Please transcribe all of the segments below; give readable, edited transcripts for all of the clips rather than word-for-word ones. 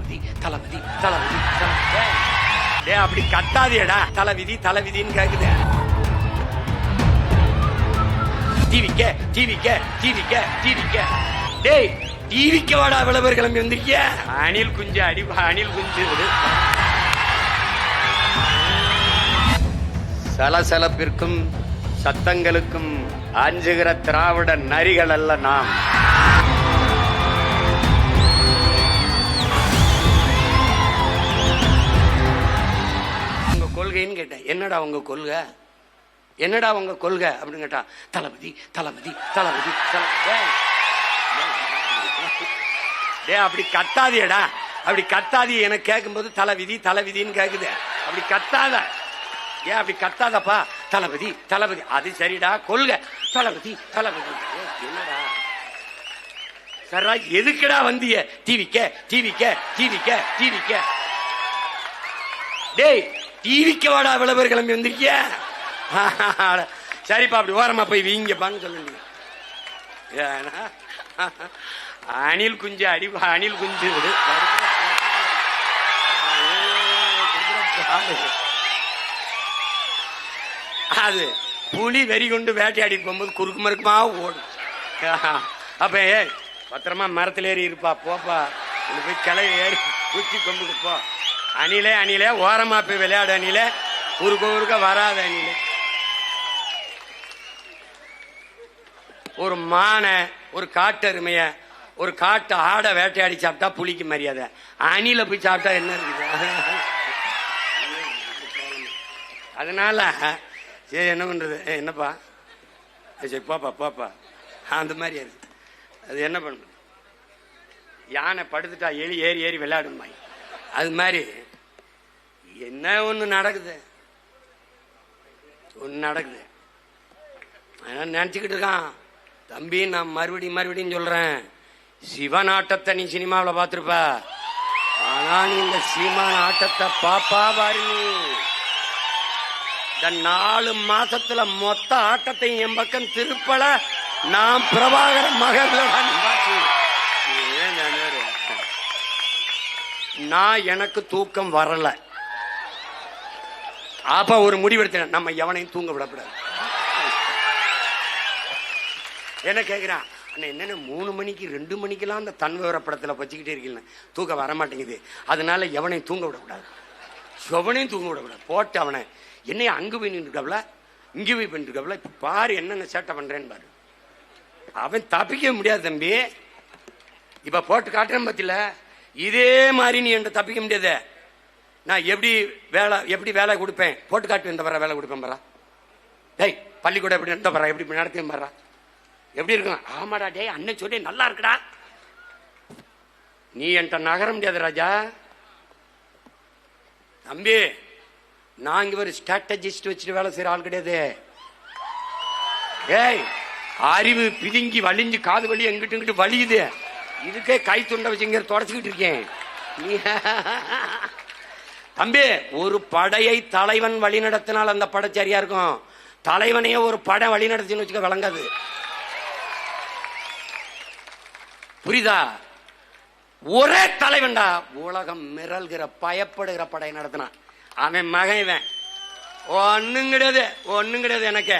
தளபதி தளபதி தளபதி தளபதி. அப்படி கத்தாதேடா, தலைவிதி தலைவிதின்னு கேக்குது. டிவிக்க டிவிக்க டிவிக்க டிவிக்க டேய் டிவிக்க வாடா, விளம்பர கிளம்பி வந்திருக்கிய. அணில் குஞ்சு அடிவா, அணில் குஞ்சு. சலசலப்பிற்கும் சத்தங்களுக்கும் அஞ்சுகிற திராவிட நரிகள் அல்ல நாம். உங்க கொள்கைன்னு கேட்டேன். என்னடா உங்க கொள்கை, என்னடா உங்க கொள்கை அப்படின்னு கேட்டா, தளபதி தளபதி தளபதி தளபதி. அப்படி கத்தாதியடா, அப்படி கத்தாதி. எனக்கு கேட்கும்போது தலைவிதி தலைவிதின்னு கேக்குது. அப்படி கத்தாத, ஏன் அப்படி கத்தாதப்பா? தளபதி தளபதி. அது சரிடா, கொள்கை தளபதி தளபதி. என்னடா சரா, எதுக்குடா வந்திய? டிவிக்க டிவிக்க டிவிக்க டிவிக்க. டேய் டிவிக்க வாடா, விளம்பர கிளம்பி வந்திருக்கிய. சரிப்பா, அப்படி ஓரமா போய் வீங்கப்பான்னு சொல்லுங்க. அணில் குஞ்சு அடிவா, அணில் குஞ்சு. அது புலி வெறி கொண்டு வேட்டையாடி போகும்போது குறுக்கு மறுக்குமா ஓடும். அப்ப பத்திரமா மரத்துல ஏறி இருப்பா, போப்பா போய் கிளை ஏறி குச்சி கொம்புக்கு போ. அணிலே அணிலே ஓரமா போய் விளையாடு. அணிலே குறுக்க குறுக்க வராத. அணிலே ஒரு மானை, ஒரு காட்டெருமைய, ஒரு காட்டு ஆடை வேட்டையாடி சாப்பிட்டா புலிக்கு மரியாதை. அணில போய் சாப்பிட்டா என்ன இருக்குது? அதனால சரி, என்ன பண்றது? என்னப்பா சரி போப்பா போப்பா, அந்த மாதிரி இருக்கு. அது என்ன பண்ணுறது? யானை படுத்துட்டா எலி ஏறி ஏறி விளையாடுமா, அது மாதிரி என்ன ஒண்ணு நடக்குது, ஒண்ணு நடக்குது. நினைச்சுக்கிட்டு இருக்கான் தம்பி. நான் மறுபடியும் சொல்றேன், சிவன் ஆட்டத்தை நீ சினிமாவில் பார்த்திருப்ப, ஆனா நீ இந்த சீமான ஆட்டத்தை பாப்பா பாரு. நீ இந்த 4 மாசத்துல மொத்த ஆட்டத்தையும் என் பக்கம் திருப்பல. நான் பிரபாகர மகன். நான் எனக்கு தூக்கம் வரல. அப்ப ஒரு முடிவெடுத்தேன், நம்ம எவனையும் தூங்க விடக்கூடாது. என்ன கேட்கிறான், என்னென்ன 3 மணிக்கு 2 மணிக்கெல்லாம் அந்த தன்விவர படத்துல வச்சுக்கிட்டே இருக்கீங்க, தூக்கம் வரமாட்டேங்குது. அதனால எவனையும் தூங்க விடக்கூடாது, எவனையும் தூங்க விடக்கூடாது. போட்டு அவனை என்னைய அங்கு போய் நின்றுக்கவல, இங்கே போய் பண்ணிருக்கவல. இப்ப பாரு என்னென்ன சேட்டை பண்றேன்னு பாரு. அவன் தப்பிக்க முடியாது தம்பி. இப்ப போட்டு காட்டுறேன் பத்தில, இதே மாதிரி நீ என்ற தப்பிக்க முடியாது. நான் எப்படி வேலை கொடுப்பேன், போட்டு காட்டு இந்த வேலை கொடுப்பேன் பாரா. டேய் பள்ளிக்கூடம் எப்படி நடத்த பாரா, எப்படி நடத்தையும் பாரா, எப்படி இருக்கும்? ஆமாடா டேய், அண்ணன் சொல்லி நல்லா இருக்குடா. நீ என்கிட்ட நகர முடியாது ராஜா. தம்பி நான் இங்க ஒரு ஸ்ட்ராட்டஜிஸ்ட் வச்சுட்டு வேலை செய்யற ஆள் கிடையாது. ஏய் அறிவு பிதுங்கி வலிஞ்சு காது வலி எங்கிட்டு இங்கிட்டு வலியுது. இதுக்கே கை துண்டை வச்சுங்க தொடச்சுக்கிட்டு இருக்கேன். தம்பி ஒரு படையை தலைவன் வழி நடத்தினால் அந்த படை சரியா இருக்கும். தலைவனையே ஒரு படை வழி நடத்தின்னு வச்சுக்க விளங்காது. புரியுதா? ஒரே தலைவன்டா உலகம் மிரல்கிற பயப்படுகிற படை நடத்தினான். அவன் மகன் ஒன்னும் கிடையாது, ஒன்னும் கிடையாது. எனக்கு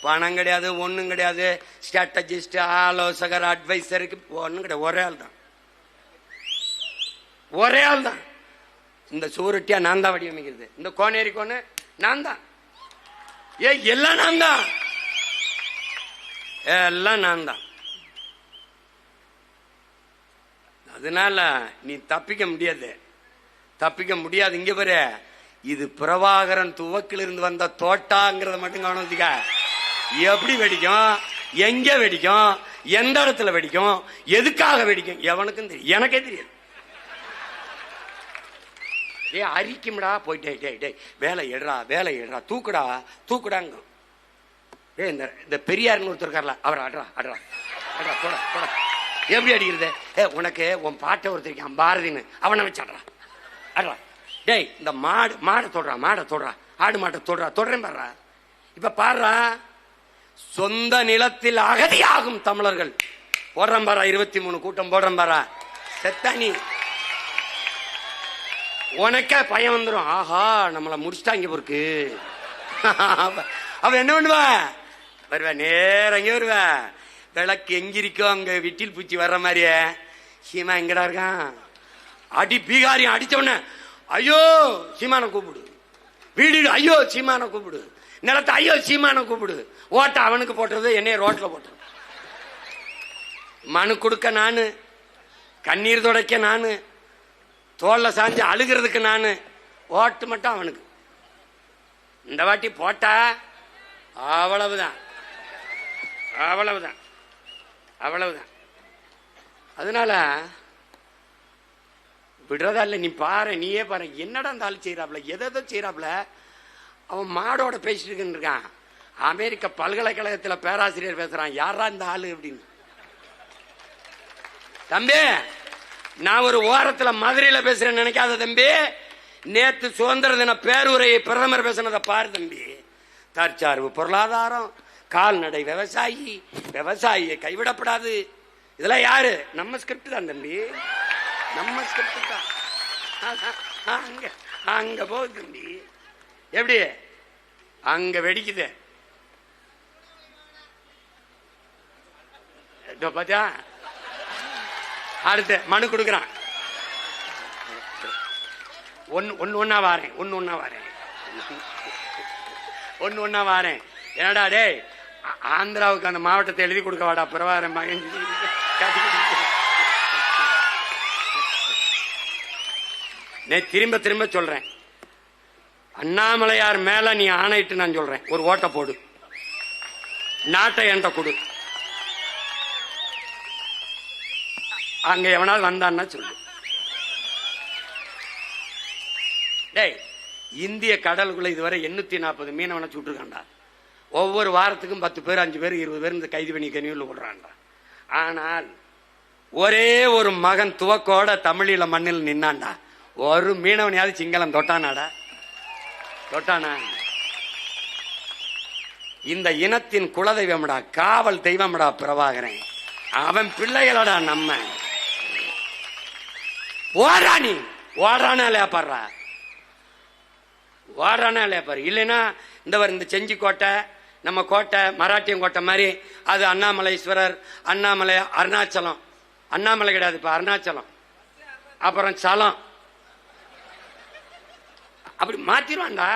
பணம் கிடையாது, ஒன்னும் கிடையாது. ஸ்ட்ராட்டஜிஸ்ட், ஆலோசகர், அட்வைசருக்கு ஒன்னும் கிடையாது. ஒரே ஆள் தான், ஒரே ஆள் தான். இந்த சூரட்டியா நான் தான் வடிவமைக்கிறது, இந்த கோனேரி கோனு நான் தான். எல்லாம் நான் தான், எல்லாம் நான் தான். அதனால நீ தப்பிக்க முடியாது, தப்பிக்க முடியாது. இங்க பாரு, இது பிரபாகரன் துவக்கில் இருந்து வந்த தோட்டாங்கிறத மட்டும் கவனிச்சுக்க. எப்படி வெடிக்கும், எங்க வெடிக்கும், எந்த இடத்துல வெடிக்கும், எதுக்காக வெடிக்கும் எவனுக்கும் தெரியும், எனக்கே தெரியாது. அரிக்கும்டா போயிட்டே வேலை எடுறா, வேலை எடுறா, தூக்குடா தூக்குடாங்க. இந்த பெரியார்னு ஒருத்தர் இருக்கார்ல, அவர் அட்ரா அட்ரா அட்ரா போட போட. எப்படி அடிக்கிறது? உனக்கு உன் பாட்டை ஒருத்தருக்கான் பாரதின்னு, அவனை வச்சாடுறா அட்ரா. டேய் இந்த மாடை தொடுறா, மாடை தொடுறா, ஆடு மாட்டை தொடுறா, தொடுறேன் பாடுறா. இப்ப பாடுறா, சொந்த நிலத்தில் அகதியாகும் தமிழர்கள் போடுறேன் பாரா. 23 கூட்டம் போடுறேன் பாரா. செத்தானி உனக்கே பயம் வந்துடும். ஆஹா, நம்மளை முடிச்சுட்டாங்க பொறுக்கு. அவ என்ன பண்ணுவா? வருவா, நேரம் எங்கே வருவா? விளக்கு எங்கிருக்கோ அங்க விட்டில் பூச்சி வர்ற மாதிரியே. சீமா எங்கடா இருக்கான்? அடி பீகாரியம் அடிச்சவன, ஐயோ சீமான கூப்பிடு. வீடு, ஐயோ சீமான கூப்பிடு. நிலத்தை, ஐயோ சீமான கூப்பிடு. ஓட்ட அவனுக்கு போட்டுறது, என்னைய ரோட்ல போட்டுறது. மனு கொடுக்க நானு, கண்ணீர் துடைக்க நானு, தோல்ல சாஞ்சு அழுகிறதுக்கு நானு, ஓட்டு மட்டும் அவனுக்கு. இந்த வாட்டி போட்டா அவ்வளவுதான், அவ்வளவுதான், அவ்வளவுதான். அதனால விடுறதா இல்லை. நீ பாரு, நீயே பாரு, என்னடா அந்த ஆள் செய்யறாப்ல, எதோ செய்யறாப்ல. அவன் மாடோட பேசிட்டு இருக்கான். அமெரிக்க பல்கலைக்கழகத்தில் பேராசிரியர் பேசுறான், யாரா இந்த ஆளு அப்படின்னு. தம்பி, நான் ஒரு ஓரத்துல மதுரையில பேசுறேன்னு நினைக்காத தம்பி. நேத்து சுதந்திர தின பேருரையை பிரதமர் பேசினதை பாரு தம்பி. தற்சார்பு பொருளாதாரம், கால்நடை விவசாயி, விவசாயியை கைவிடப்படாது. இதெல்லாம் யாரு? நம்ம ஸ்கிரிப்ட் தான் தம்பி, நம்ம ஸ்கிரிப்ட் தான். அங்க அங்க போகுது தம்பி. எப்படி அங்க வெடிக்குது பாத்தியா? அடுத்து மனு கொடுக்குறான். ஒன்னா வாரேன், ஒன்னு ஒன்னா வாரேன். என்னடா டே, ஆந்திராவுக்கு அந்த மாவட்டத்தை எழுதி கொடுக்க வாடா பிரபாகரன் மகன். திரும்ப திரும்ப சொல்றேன், அண்ணாமலையார் மேல நீ ஆணையிட்டு நான் சொல்றேன், ஒரு ஓட்ட போடு, நாட்டை என்ற கொடு. அங்க எவனாவது வந்தான்னா சொல்லு. டேய், இந்திய கடலுக்குள்ள இதுவரை 840 மீனவனை சுட்டுருக்காண்டா. ஒவ்வொரு வாரத்துக்கும் 10 பேர், 5 பேர், 20 பேர் இந்த கைது பண்ணி கனிவில் விடுறான்டா. ஆனால் ஒரே ஒரு மகன் துவக்கோட தமிழில மண்ணில் நின்னான்டா. ஒரு மீனவனையாவது சிங்களம் தொட்டானாடா? தொட்டானா? இந்த இனத்தின் குலதெய்வம்டா, காவல் தெய்வம்டா பிரபாகரன். அவன் பிள்ளைகளடா நம்ம. ஓடுறா, நீ ஓடுறானா இல்லையா பாடுறா, ஓடுறானா இல்லையா பாரு. இல்லைன்னா இந்த செஞ்சி கோட்டை, நம்ம கோட்டை மராட்டியம் கோட்டை மாதிரி, அது அண்ணாமலைஸ்வரர், அண்ணாமலை அருணாச்சலம். அண்ணாமலை கிடையாது, இப்ப அருணாச்சலம், அப்புறம் சலம், அப்படி மாத்திருவான்டா,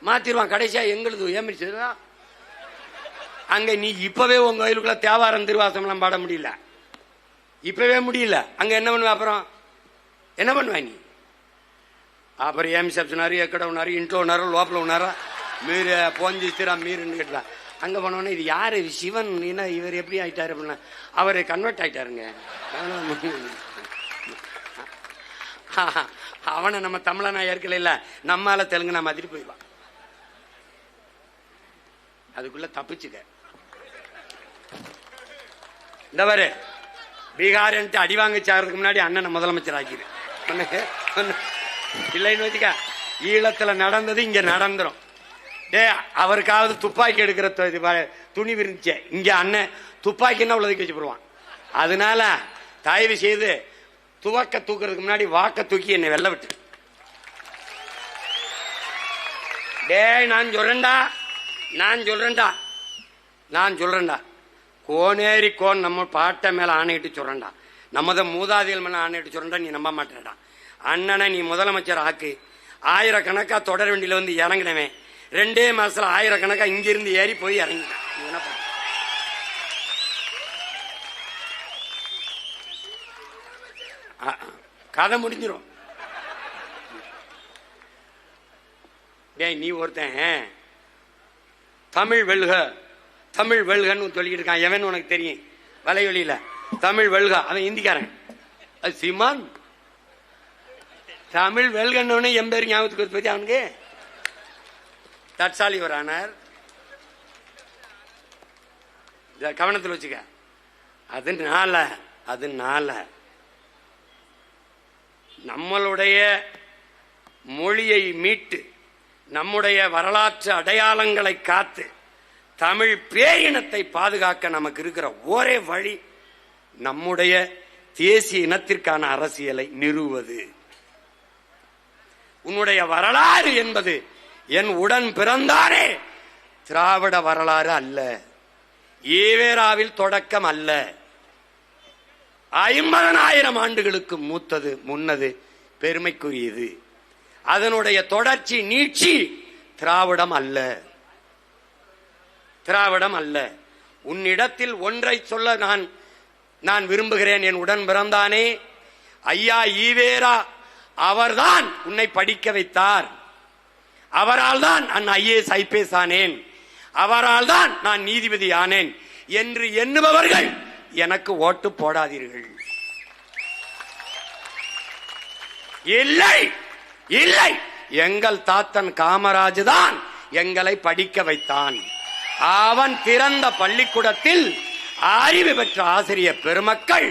மாத்திருவான். கடைசியா எங்களுது ஏமிச்சதுடா. அங்க நீ இப்பவே உங்க கோயிலுக்குள்ள தேவாரம் திருவாசம் எல்லாம் பாட முடியல, இப்பவே முடியல. அங்க என்ன பண்ணுவ? அப்புறம் என்ன பண்ணுவ நீ? அப்புறம் ఏమి చెప్తున్నారు, ఎక్కడ ఉన్నారు, ఇంట్లో ఉన్నారు, లోపల ఉన్నారా, మీరు ఫోన్ చేస్తారా మీరుன்னு கேட்டலாம். அங்க போனோன்னா இது யாரு, சிவன், என்ன இவர் எப்படி ஆயிட்டாரு அப்படின்னா, அவர் கன்வெர்ட் ஆயிட்டாருங்க. அவனை நம்ம தமிழனா ஏற்கல, இல்ல நம்மால தெலுங்கு நான் மாதிரி போயிடுவான். அதுக்குள்ள தப்பிச்சுக்க. இந்த வரு பீகார் அடி வாங்க சாகிறதுக்கு முன்னாடி அண்ணனை முதலமைச்சர் ஆக்கிடு இல்லைன்னு வச்சுக்க. ஈழத்துல நடந்தது இங்க நடந்துரும். டே, அவருக்காவது துப்பாக்கி எடுக்கிற துணி விரிஞ்ச இங்க அண்ணன் துப்பாக்கின்னா உள்ளதுக்கு வச்சு போடுவான். அதனால தயவு செய்து துவக்க தூக்குறதுக்கு முன்னாடி வாக்க தூக்கி என்னை வெள்ள விட்டு. டே, நான் சொல்றேன்டா, கோனேரி கோன் நம்ம பாட்டை மேல ஆணையிட்டு சொல்றேன்டா, நம்மத மூதாதிகள் மேல ஆணையிட்டு சொல்றேன்டா. நீ நம்ப மாட்டேடா. அண்ணனை நீ முதலமைச்சர் ஆக்கு. ஆயிரக்கணக்கா தொடர் வண்டியில வந்து இறங்கினவன் 2 மாசத்துல ஆயிரக்கணக்கா இங்கிருந்து ஏறி போய் இறங்கிட்டான். கதை முடிஞ்சிடும். டேய், நீ ஒருத்தன் தமிழ் வெல்கன்னு சொல்லிட்டு இருக்கான். எவன் உனக்கு தெரியும்? வலைவெளியில தமிழ் வெல்கா, அவன் இந்திக்காரன். அது சீமான். தமிழ் வெல்கன்னு என் பேர் ஞாபகத்துக்கு பத்தி அவனுக்கு தட்சாலி ஒரு ஆனார். கவனத்தில் வச்சுக்க. அதனால நம்மளுடைய மொழியை மீட்டு, நம்முடைய வரலாற்று அடையாளங்களை காத்து, தமிழ் பேரினத்தை பாதுகாக்க நமக்கு இருக்கிற ஒரே வழி நம்முடைய தேசிய இனத்திற்கான அரசியலை நிறுவுவது. உன்னுடைய வரலாறு என்பது என் உடன் பிறந்தானே திராவிட வரலாறு அல்ல, ஈவேராவில் தொடக்கம் அல்ல, 50,000 ஆண்டுகளுக்கு மூத்தது, முன்னது, பெருமைக்குரியது. அதனுடைய தொடர்ச்சி நீட்சி திராவிடம் அல்ல, திராவிடம் அல்ல. உன்னிடத்தில் ஒன்றை சொல்ல நான் விரும்புகிறேன். என் உடன் பிறந்தானே ஐயா ஈவேரா, அவர்தான் உன்னை படிக்க வைத்தார், அவரால் தான் நான் IAS IPS ஆனேன், அவரால் தான் நான் நீதிபதி ஆனேன் என்று எண்ணுபவர்கள் எனக்கு ஓட்டு போடாதீர்கள். இல்லை இல்லை, எங்கள் தாத்தன் காமராஜ் தான் எங்களை படிக்க வைத்தான். அவன் திறந்த பள்ளிக்கூடத்தில் அறிவு பெற்ற ஆசிரியர் பெருமக்கள்,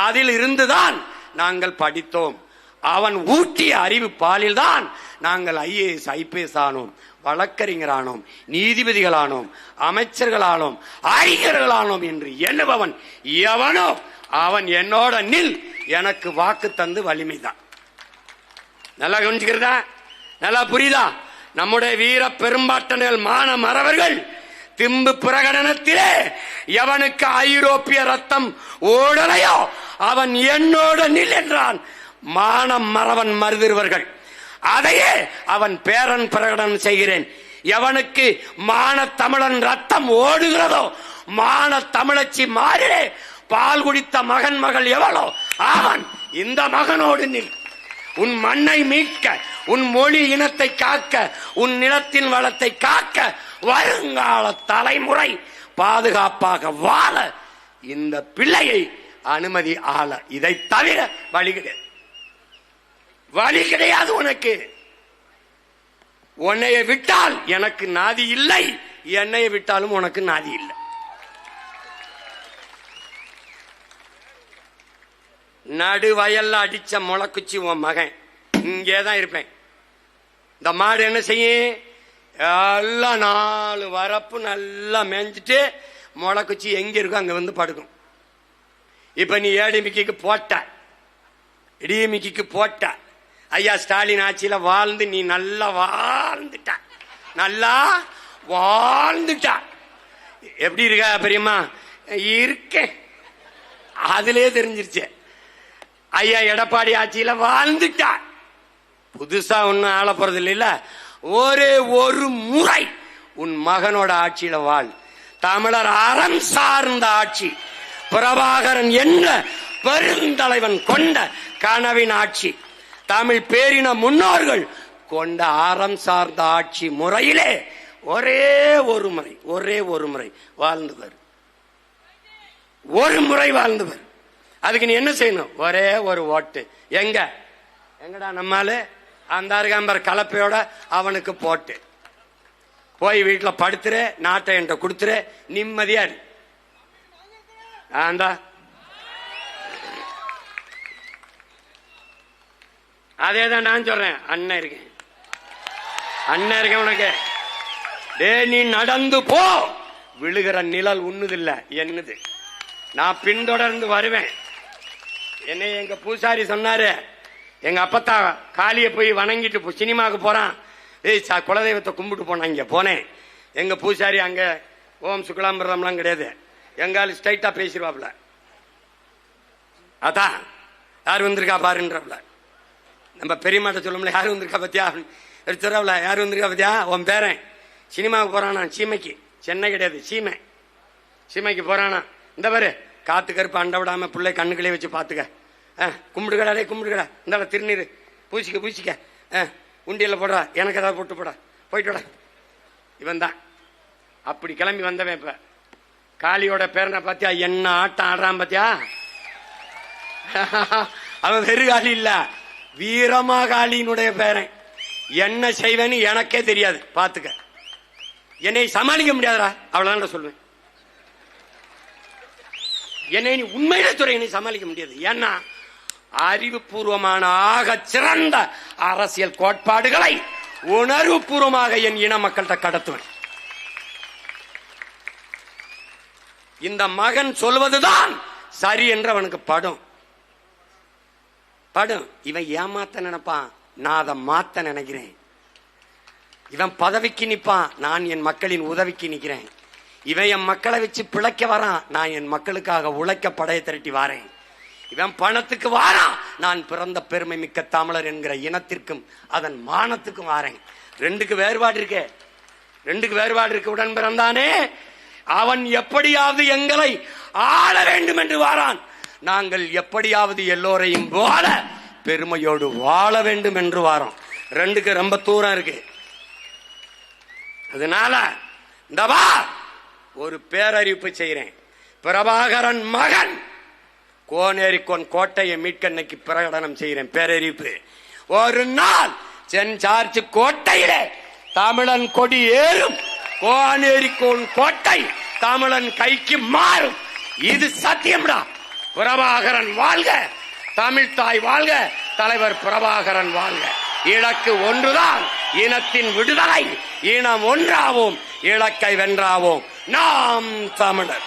அதில் இருந்துதான் நாங்கள் படித்தோம். அவன் ஊட்டிய அறிவு பாலில் தான் நாங்கள் IAS IPS ஆனோம், வழக்கறிஞரானோம், நீதிபதிகளானோம், அமைச்சர்களானோம், அறிஞர்களானோம் என்று எண்ணுபவன் எவனோ அவன் என்னோட நில், எனக்கு வாக்கு தந்து வலிமைதான். நல்லா கவனிச்சுக்கிறதா? நல்லா புரியுதா? நம்முடைய வீர பெரும்பாட்டனர் மான மறவர்கள் திம்பு பிரகடனத்திலே எவனுக்கு ஐரோப்பிய ரத்தம் ஓடலையோ அவன் என்னோட நில் என்றான். மானம் மறவன் மருதிருவர்கள் அதையே அவன் பேரன் பிரகடனம் செய்கிறேன். எவனுக்கு மான தமிழன் ரத்தம் ஓடுகிறதோ, மான தமிழச்சி மாறிலே பால் குடித்த மகன் மகள் எவளோ அவன் இந்த மகனோடு நில். உன் மண்ணை மீட்க, உன் மொழி இனத்தை காக்க, உன் நிலத்தின் வளத்தை காக்க, வருங்கால தலைமுறை பாதுகாப்பாக வாழ இந்த பிள்ளையை அனுமதி ஆள. இதை தவிர வழி கிடையாது, வழி கிடையாது உனக்கு. உன்னைய விட்டால் எனக்கு நாதி இல்லை, என்னைய விட்டாலும் உனக்கு நாதி இல்லை. நடுவயல்ல அடிச்ச முளைக்குச்சி உன் மகன் இங்கேதான் இருப்பேன். இந்த மாடு என்ன செய்யும்? எல்லாம் 4 வரப்பு நல்லா மேய்ஞ்சிட்டு முளைக்குச்சி எங்க இருக்கும் அங்க வந்து படுக்கும். இப்ப நீ ஏடிமிக்கு போட்ட, இடிமிக்கு போட்ட, ஐயா ஸ்டாலின் ஆட்சியில வாழ்ந்து நீ நல்லா வாழ்ந்துட்ட, நல்லா வாழ்ந்துட்ட. எப்படி இருக்க பெரியம்மா? இருக்கேன், அதுலயே தெரிஞ்சிருச்சு. ஐயா எடப்பாடி ஆட்சியில வாழ்ந்துட்டா, புதுசா ஒன்னும் ஆள போறது இல்ல. ஒரே ஒரு முறை உன் மகனோட ஆட்சியில வாழ். தமிழர் அறம் சார்ந்த ஆட்சி, பிரபாகரன் என்ற பெருந்தலைவன் கொண்ட கனவின் ஆட்சி, தமிழ் பேரின முன்னோர்கள் கொண்ட அறம் சார்ந்த ஆட்சி முறையிலே ஒரே ஒரு முறை வாழ்ந்தவர், ஒரு முறை வாழ்ந்தவர். அதுக்கு நீ என்ன செய்யணும்? ஒரே ஒரு ஓட்டு. எங்கடா நம்மால அந்த அருகாம்பர் கலப்பையோட அவனுக்கு போட்டு போய் வீட்டுல படுத்துற, நாட்டை என்ற கொடுத்துற, நிம்மதியா இரு. அதேதான் நான் சொல்றேன். அண்ணன் இருக்கேன் உனக்கு. நீ நடந்து போ, விழுகிற நிழல் உண்ணுதில்ல என்னது. நான் பின்தொடர்ந்து வருவேன். என்னை எங்க பூசாரி சொன்னாரு, எங்க அப்பத்தா காளிய போய் வணங்கிட்டு சினிமாவுக்கு போறான், குலதெய்வத்தை கும்பிட்டு போனான். இங்க போனேன், எங்க பூசாரி அங்க ஓம் சுக்லாம்பரம்லாம் கிடையாது, எங்கால ஸ்ட்ரைட்டா பேசிடுவாப்ல. அதான் யார் வந்திருக்கா பாருன்றப்ல. நம்ம பெரியமாட்ட சொல்லும்ல, யாரு வந்திருக்கா பத்தியா எடுத்துறாப்ல, யாரு வந்திருக்கா பத்தியா, உன் பேரன் சினிமாவுக்கு போறானா, சீமைக்கு, சென்னை கிடையாது சீமை, சீமைக்கு போறானா. இந்த பாரு காத்து கருப்பு அண்ட விடாம பிள்ளை கண்ணுகளே வச்சு பாத்துக்க. கும்பிடுகடா, கும்பிடுகடா, இந்த திருநீர் பூசிக்க, உண்டியல்ல போடுறா, எனக்கு ஏதாவது போட்டு போடா, போயிட்டு இவன் தான் அப்படி கிளம்பி வந்தவன். இப்ப காளியோட பேரனை பாத்தியா, என்ன ஆட்டம் ஆடுறான் பாத்தியா. அவன் வெறு காளி இல்ல, வீரமா காளியினுடைய பேரன். என்ன செய்வேன்னு எனக்கே தெரியாது, பாத்துக்க. என்னை சமாளிக்க முடியாதா, அவ்வளவுதான் சொல்லுவேன். என்னை நீ உண்மையிலே துறை என்னை சமாளிக்க முடியாது. ஏன்னா அறிவுபூர்வமான ஆக சிறந்த அரசியல் கோட்பாடுகளை உணர்வுபூர்வமாக என் இன மக்கள்கிட்ட கடத்துவேன். இந்த மகன் சொல்வதுதான் சரி என்று அவனுக்கு படும். இவன் ஏமாத்த நினைப்பான், நான் அதை மாத்த நினைக்கிறேன். இவன் பதவிக்கு நிப்பான், நான் என் மக்களின் உதவிக்கு நிக்கிறேன். இவன் என் மக்களை வச்சு பிழைக்க வரான், நான் என் மக்களுக்காக உழைக்க படையை திரட்டி வாரேன். இவன் பணத்துக்கு வாரான், நான் பிறந்த பெருமை மிக்க தமிழர் என்கிற இனத்திற்கும் அதன் மானத்துக்கும் வாரேன். ரெண்டுக்கு வேறுபாடு இருக்கு, ரெண்டுக்கு வேறுபாடு இருக்கு. உடன் பிறந்தானே அவன் எப்படியாவது எங்களை ஆள வேண்டும் என்று வாரான், நாங்கள் எப்படியாவது எல்லோரையும் வாழ பெருமையோடு வாழ வேண்டும் என்று வாரோம். ரெண்டுக்கு ரொம்ப தூரம் இருக்கு. அதனால இந்த ஒரு பேரறிவிப்பு செய்கிறேன். பிரபாகரன் மகன் கோனேரிக்கோன் கோட்டையை மீட்க இன்னைக்கு பிரகடனம் செய்கிறேன். பேரறிவிப்பு. ஒரு நாள் சென் சார்ஜ் கோட்டையிலே தமிழன் கொடி ஏறும், கோனேரிக்கோன் கோட்டை தமிழன் கைக்கு மாறும். இது சத்தியம்டா. பிரபாகரன் வாழ்க, தமிழ் தாய் வாழ்க, தலைவர் பிரபாகரன் வாழ்க. இலக்கு ஒன்றுதான், இனத்தின் விடுதலை. இனம் ஒன்றாவோம், இலக்கை வென்றாவோம். நாம் தமிழர்.